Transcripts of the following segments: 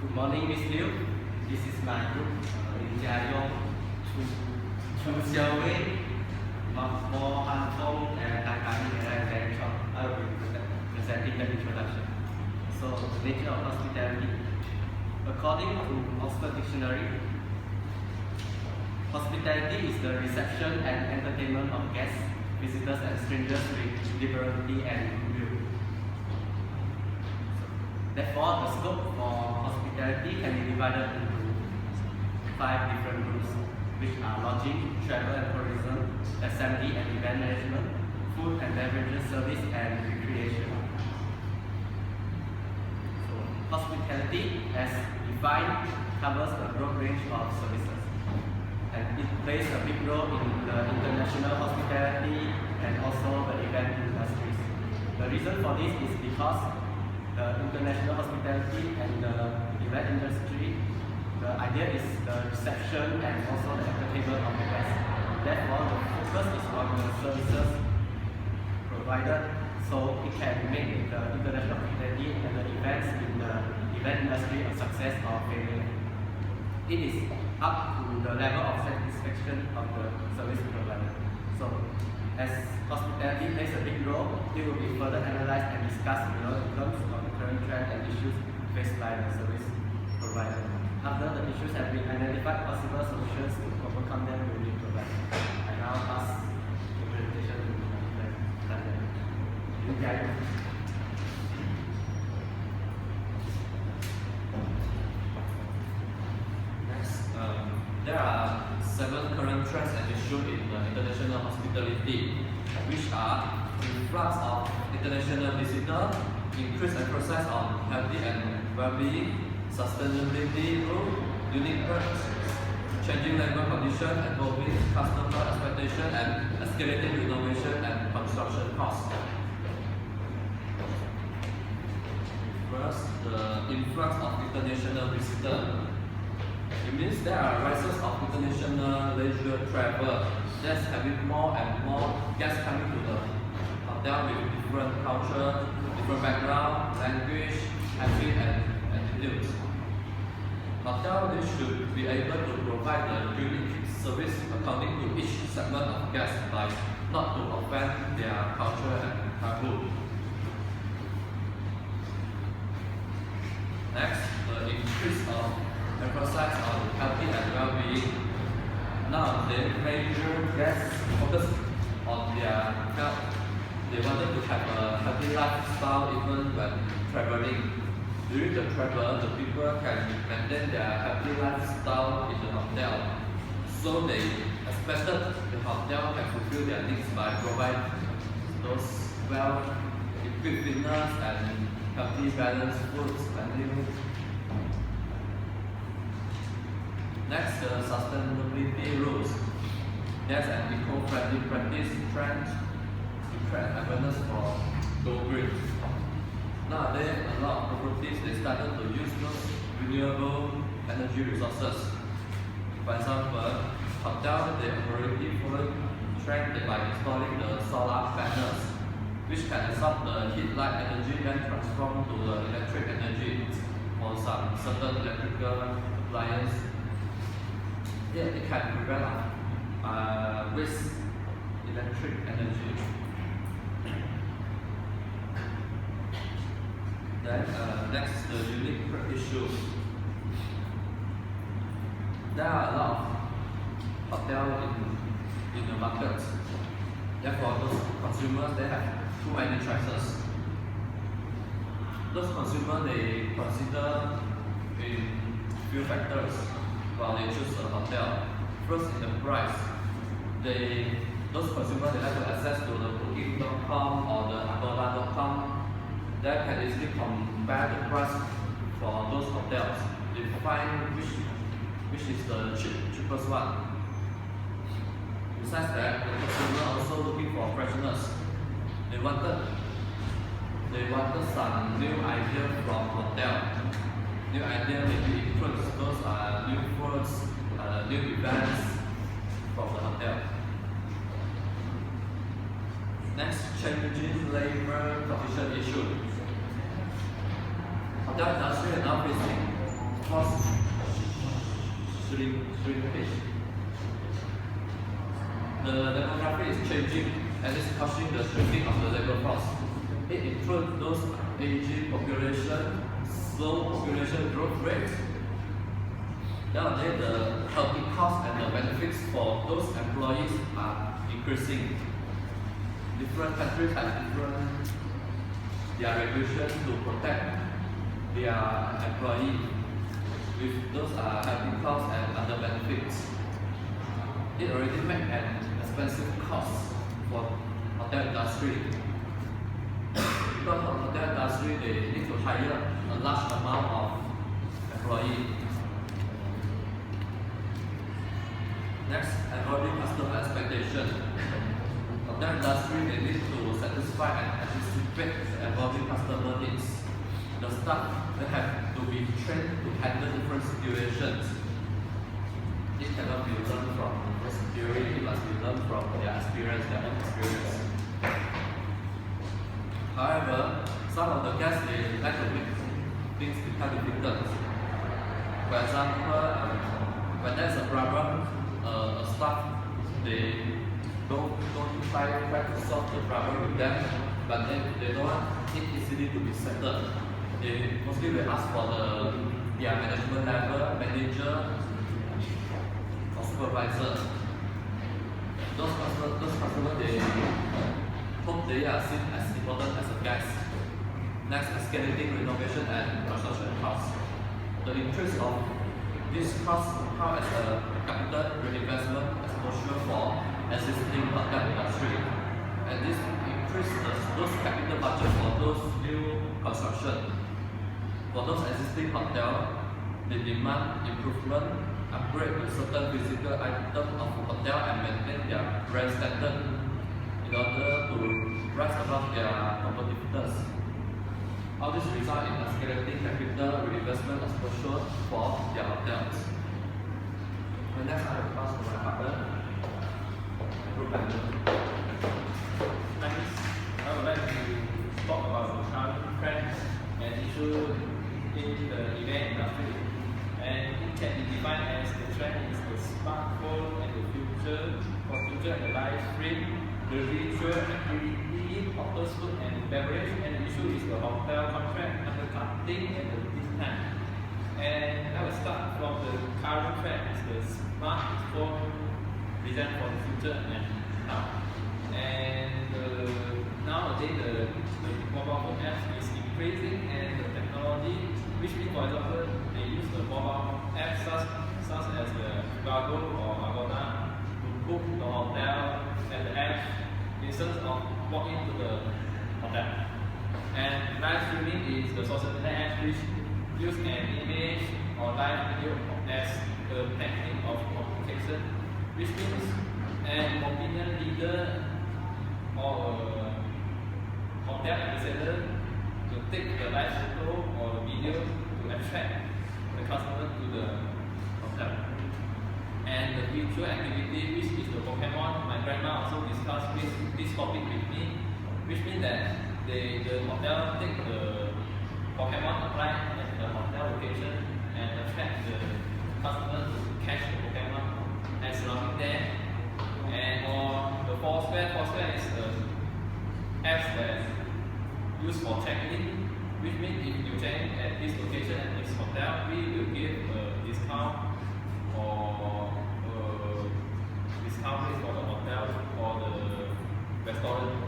Good morning, Miss Liu. This is my group, Lin Jiayong, Chu Xiaowei, Mo Han Fong, and Tan Kani, and Derek Chong. I will be presenting the introduction. So, the nature of hospitality. According to Oxford Dictionary, hospitality is the reception and entertainment of guests, visitors, and strangers with liberality and goodwill. Therefore, the scope for hospitality can be divided into 5 different groups, which are lodging, travel and tourism, assembly and event management, food and beverages service, and recreation. So, hospitality, as defined, covers a broad range of services, and it plays a big role in the international hospitality and also the event industries. The reason for this is because the international hospitality and the event industry, the idea is the reception and also the entertainment of the guests. Therefore, the focus is on the services provided, so it can make the international hospitality and the events in the event industry a success or failure. It is up to the level of satisfaction of the service provider. So, as hospitality plays a big role, it will be further analyzed and discussed in terms of the current trend and issues faced by the service provider. After the issues have been identified, possible solutions to overcome them will be provided. I now pass the presentation to my friend Daniel. There are 7 current trends and issues in the international hospitality, which are influx of international visitors, increased emphasis on health and well-being, sustainability rule, unique perks, changing labor conditions involving customer expectation, and escalating innovation and construction costs. First, the influx of international visitors. It means there are rises of international leisure travel. There's having more and more guests coming to the hotel with different culture, different background, language, habit, and attitudes. Hotel they should be able to provide a unique service according to each segment of guests, like not to offend their culture and taboo. Next, the increase of emphasis on healthy and well-being. Now, the major guests focus on their health. They wanted to have a healthy lifestyle even when traveling. During the travel, the people can maintain their healthy lifestyle in the hotel. So they expected the hotel can fulfill their needs by providing those well-equipped fitness and healthy balanced food spending. Next, the sustainability rules. There's an eco-friendly practice trend to create awareness for Go Green. Nowadays, a lot of properties they started to use those renewable energy resources. For example, hotels they already follow trend by installing the solar panels, which can absorb the heat light energy and transform to the electric energy for some certain electrical appliance. Yeah, it can prevent waste electric energy. Then next, the unique issue. There are a lot of hotels in the market. Therefore, those consumers they have too many choices. Those consumers they consider in few factors while they choose a hotel. First, in the price. Those consumers they like to access to the Booking.com or the Agoda.com. They can easily compare the price for those hotels. They find which is the cheapest one. Besides that, the consumer also looking for freshness. They wanted some new idea from hotel. New idea maybe includes those new foods, new events from the hotel. Next, changing labor condition issue. Hotel industry is now facing workforce shrinkage. The demography is changing and is causing the shrinking of the labor force. It includes those aging population, slow population growth rate. Nowadays, the healthy costs and the benefits for those employees are increasing. Different countries have different regulations to protect their employees with those healthy costs and other benefits. It already makes an expensive cost for hotel industry. Because for hotel industry, they need to hire a large amount of employees. Next, evolving customer expectation. Hotel industry, they need to satisfy and anticipate the evolving customer needs. The staff, they have to be trained to handle different situations. It cannot be learned from first theory, it must be learned from their experience, their own experience. However, some of the guests, they like to make things become difficult. For example, when there's a problem, a staff, they don't try to solve the problem with them, but they don't want it easily to be settled. They mostly will ask for their management level, manager, or supervisor. Those customers, they hope they are seen as important as a guest. Next, escalating renovation and construction costs. The increase of this cost come as a capital reinvestment exposure for existing hotel industry, and this increases those capital budget for those new construction. For those existing hotels, they demand improvement, upgrade to certain physical items of hotel and maintain their brand standard in order to rise above their competitors. All this result in escalating capital reinvestment exposure for their hotels. The next I will pass to my partner, group manager. Thanks. I would like to talk about the current trends and issues in the event industry. And it can be defined as the trend is the smartphone and the future, for future and the live stream, the ritual activity, hotels, food and beverage, and the issue is the hotel contract, undercutting and the discount. And I will start from the current trend is the smartphone present for the future and now. And nowadays the mobile phone apps is increasing and the technology, which means for example they use the mobile apps such as the Trivago or Agoda to book the hotel at the app instead of walking to the hotel. And live streaming is the social media app which use an image or live video as a technique of communication, which means an opinion leader or a hotel ambassador to take the live photo or the video to attract the customer to the hotel. And the virtual activity, which is the Pokemon, my grandma also discussed this topic with me, which means that the hotel take the Pokemon apply at the hotel location and attract the customer to catch the Pokemon and surrounding there. And or the Foursquare is the apps that used for check-in, which means if you check in at this location at this hotel, we will give a discount or discount rate for the hotel or the restaurant.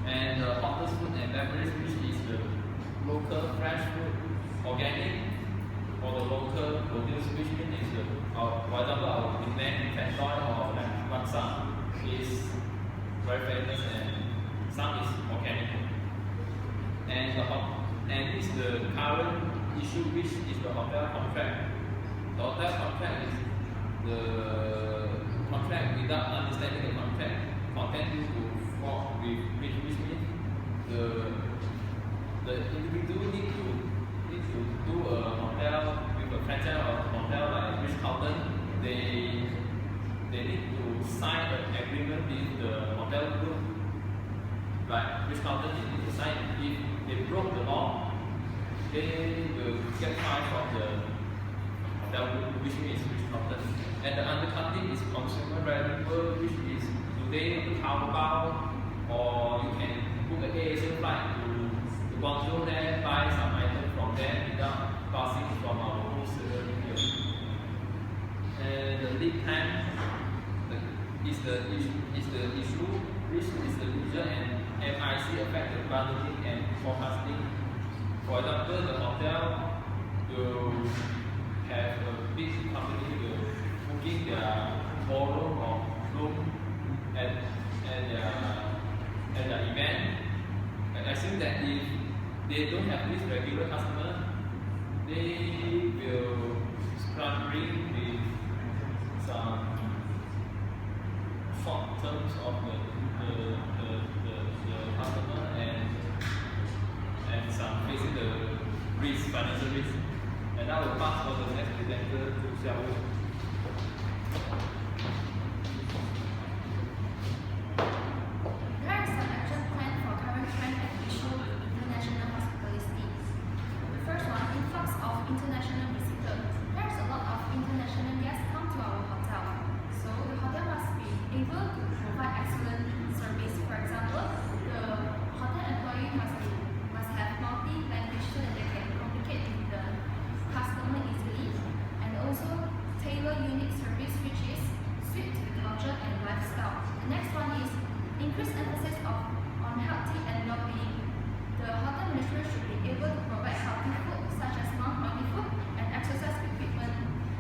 And the hotels, food and beverage, which is the local fresh food, organic, or the local produce, which means is for example our Penang Cat Toy or Laksa is very famous and some is organic. And this is the current issue, which is the hotel contract. The hotel contract is the contract without understanding the contract content due to fault with which means the individual need to do a hotel with a franchise of hotel like Ritz-Carlton. They need to sign an agreement with the hotel group. Like Ritz-Carlton, they need to sign. If they broke the law, they will get fined from the hotel group, which means Ritz-Carlton. And the undercutting is consumer renewal, which is today on Taobao, or you can book an AirAsia flight to Guangzhou there, buy some items from there without passing from our wholesaler here. And the lead time is the issue, which is the user and MIC affect the budgeting and forecasting. For example, the hotel will have a big company will booking their ballroom or room at the event. And I think that if they don't have this regular customer, they will struggling with some short terms of the customer and some facing the risk, financial risk. And I will pass on the next presenter to Xiaowu. There is an action plan for current trend and issue with international hospitality. The first one, influx of international visitors. There is a lot of international guests come to our hotel, so the hotel must be able to provide excellent service. For example, the hotel employee must have multi-language so that they can communicate with the customer easily, and also tailor unique service which is suited to the culture and lifestyle. The next one is increased emphasis on healthy and well-being. The hotel management should be able to provide healthy food such as non-oily food and exercise equipment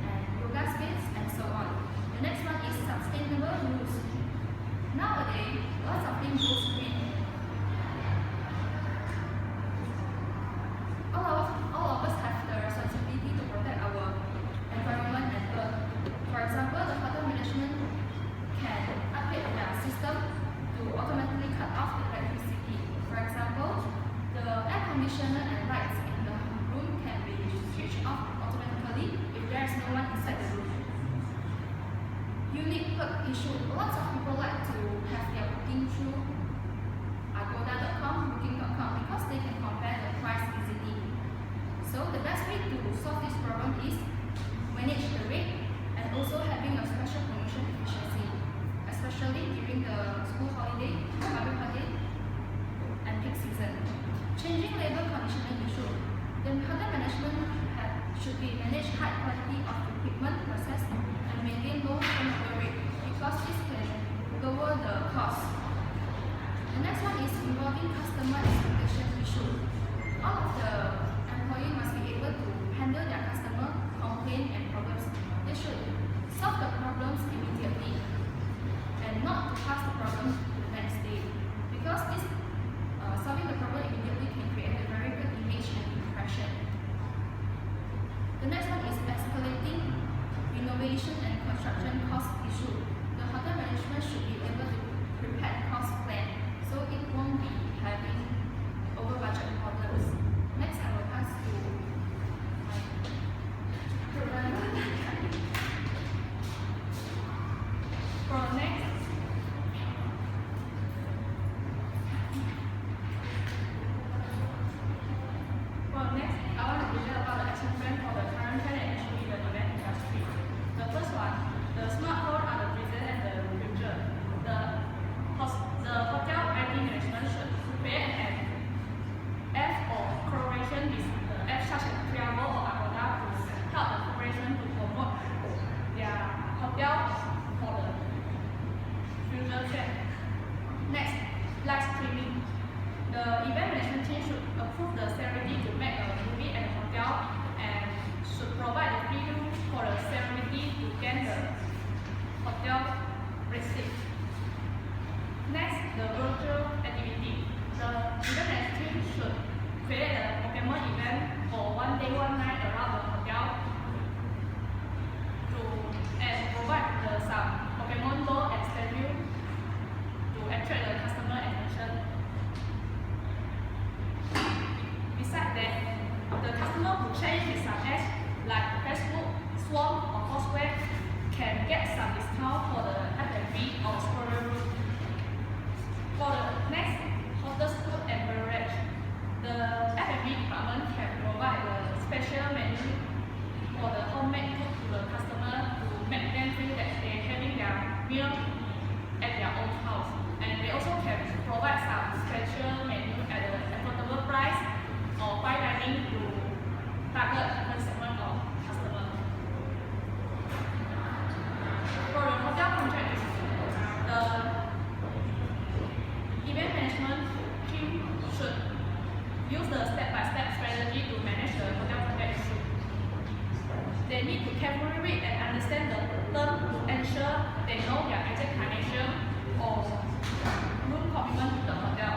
and yoga space and so on. The next one is sustainable use. Nowadays, lots of things go green. All of us have the responsibility to protect our environment and earth. For example, the hotel management can upgrade their system to automatically cut off the electricity. For example, the air conditioner and lights in the room can be switched off automatically if there is no one inside the room. Unique perk issue. Lots of people like to have their booking through Agoda.com, Booking.com because they can compare the price easily. So the best way to solve this problem is manage the rate and also having a special promotion efficiency, especially during the school holiday, public holiday, and peak season. Changing labor conditioning issue. The hotel management should be manage high quality of equipment process and maintain low turnover rate because this can lower the cost. The next one is involving customer expectation issue. All of the employees must be able to handle their customer complaint and problems. They should solve the problems immediately and not to pass the problem to the next day, because this solving the problem immediately can create a very good image and impression. The next one is escalating renovation and construction cost issue. The hotel management should be able to prepare cost plan so it won't be having over budget problems. Next, I will pass to for next. Well, next, I want to present about the action plan for the current trend and issue in the event industry. The first one, the smartphone are the present and the future. The hotel IT management should create an app or collaboration with the app such as Trivago or Agoda to help the corporation to promote their hotel for the future trend. Next, live streaming. The event management team should approve the celebrity to make a movie at the hotel and should provide the free room for the celebrity to get the hotel receipt. Next, the virtual activity. The event management team should create a Pokemon event for 1 day, 1 night around the hotel and provide some Pokemon ball and statue to attract the customer attention. Besides that, the customer who change his apps like Facebook, Swarm, or Foursquare can get some discount for the F&B or explorer room. For the next, hotel food and beverage, the F&B department can provide a special menu for the homemade food to the customer to make them feel that they're having their meal at their own house. And they also can provide some special menu at an affordable price or fine dining to target different segment of customer. For the hotel contract issue, the event management team should use the step-by-step strategy to manage the hotel contract issue. They need to carefully read and understand the term to ensure they know their exact financial or room commitment to the hotel.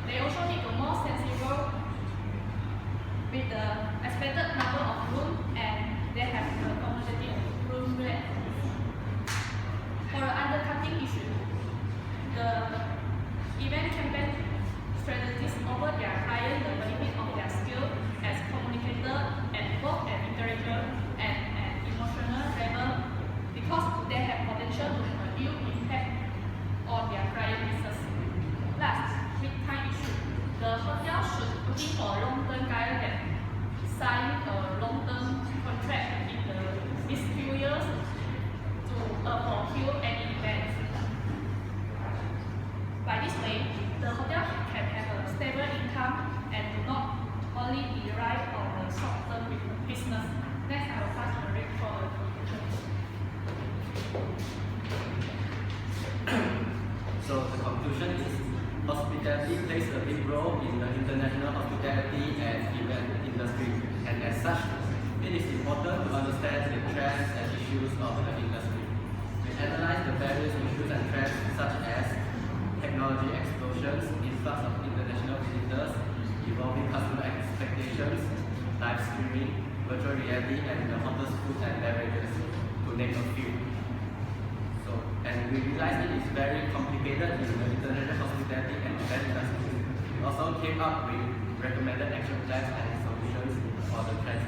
They also need to more sensible with the expected number of rooms and they have the competitive room rate. For the undercutting issue, the event campaign strategies offer their client the benefit of their skill as communicator at both an intellectual and an emotional level because they have potential to have a real impact on their client business. Last, with time issue, the hotel should looking for long-term client that sign a long-term contract in these few years to fulfill any events. By this way, the hotel can have a stable income and do not only rely on the short-term business. Next, I will pass the rate for the conclusion. So the conclusion is hospitality plays a big role in the international hospitality and event industry, and as such, it is important to understand the trends and issues of the industry. We analyze the various issues and trends such as technology explosions, influx of international visitors, evolving customer expectations, live streaming, virtual reality, and the hottest food and beverages, to name a few. And we realized it is very complicated in the international hospitality and event industry. We also came up with recommended action plans and solutions for the trends